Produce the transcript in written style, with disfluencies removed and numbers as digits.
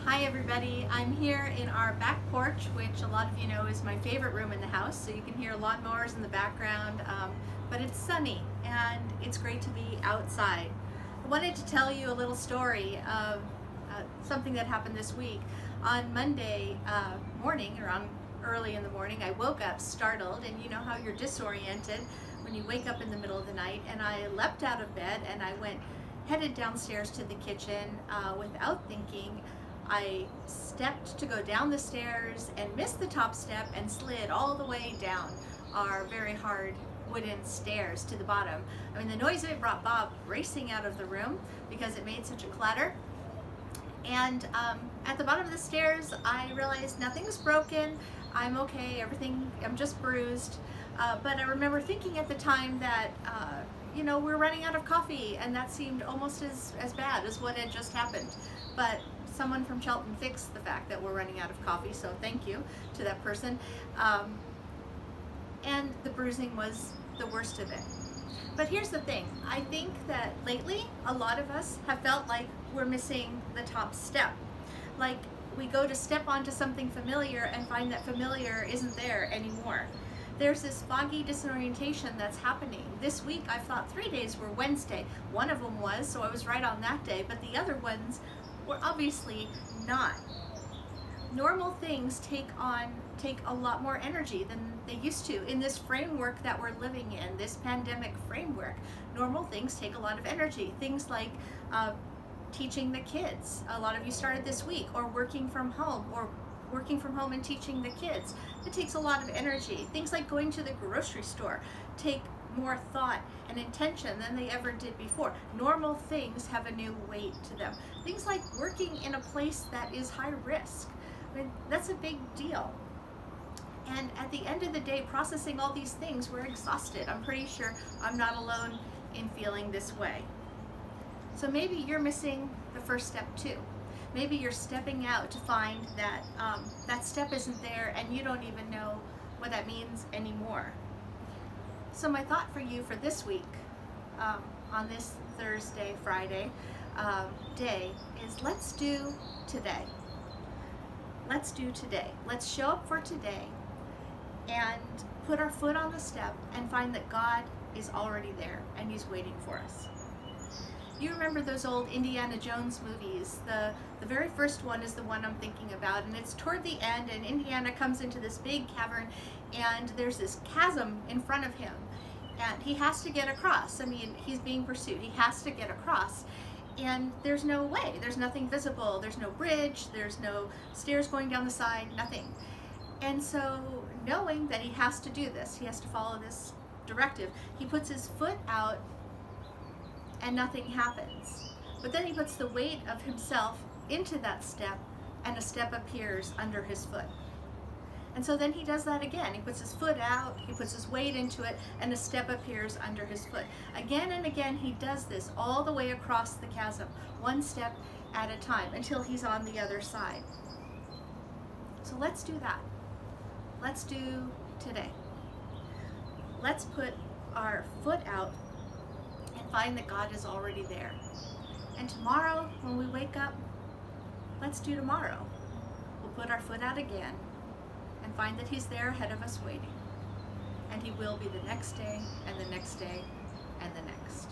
Hi everybody, I'm here in our back porch, which a lot of you know is my favorite room in the house, so you can hear lawnmowers in the background, but it's sunny and it's great to be outside. I wanted to tell you a little story of something that happened this week. On Monday morning, around early in the morning, I woke up startled, and you know how you're disoriented when you wake up in the middle of the night, and I leapt out of bed and I headed downstairs to the kitchen without thinking. I stepped to go down the stairs and missed the top step and slid all the way down our very hard wooden stairs to the bottom. I mean, the noise of it brought Bob racing out of the room because it made such a clatter. And at the bottom of the stairs, I realized nothing's broken. I'm okay, I'm just bruised. But I remember thinking at the time that, we're running out of coffee, and that seemed almost as bad as what had just happened. But someone from Chelton fixed the fact that we're running out of coffee, so thank you to that person. And the bruising was the worst of it. But here's the thing, I think that lately a lot of us have felt like we're missing the top step. Like we go to step onto something familiar and find that familiar isn't there anymore. There's this foggy disorientation that's happening. This week I thought 3 days were Wednesday. One of them was, so I was right on that day, but the other ones were obviously not. Normal things take a lot more energy than they used to in this framework that we're living in, this pandemic framework. Normal things take a lot of energy. Things like teaching the kids. A lot of you started this week, or working from home and teaching the kids. It takes a lot of energy. Things like going to the grocery store take more thought and intention than they ever did before. Normal things have a new weight to them. Things like working in a place that is high risk. I mean, that's a big deal. And at the end of the day, processing all these things, we're exhausted. I'm pretty sure I'm not alone in feeling this way. So maybe you're missing the first step too. Maybe you're stepping out to find that that step isn't there and you don't even know what that means anymore. So my thought for you for this week, on this Thursday, Friday day, is let's do today. Let's do today. Let's show up for today and put our foot on the step and find that God is already there and He's waiting for us. You remember those old Indiana Jones movies? The very first one is the one I'm thinking about, and it's toward the end, and Indiana comes into this big cavern, and there's this chasm in front of him, and he has to get across. I mean, he's being pursued. He has to get across, and there's no way. There's nothing visible. There's no bridge. There's no stairs going down the side, nothing. And so, knowing that he has to do this, he has to follow this directive, he puts his foot out and nothing happens. But then he puts the weight of himself into that step, and a step appears under his foot. And so then he does that again. He puts his foot out, he puts his weight into it, and a step appears under his foot. Again and again he does this all the way across the chasm, one step at a time, until he's on the other side. So let's do that. Let's do today. Let's put our foot out and find that God is already there. And tomorrow, when we wake up, let's do tomorrow. We'll put our foot out again and find that He's there ahead of us waiting. And He will be the next day, and the next day, and the next.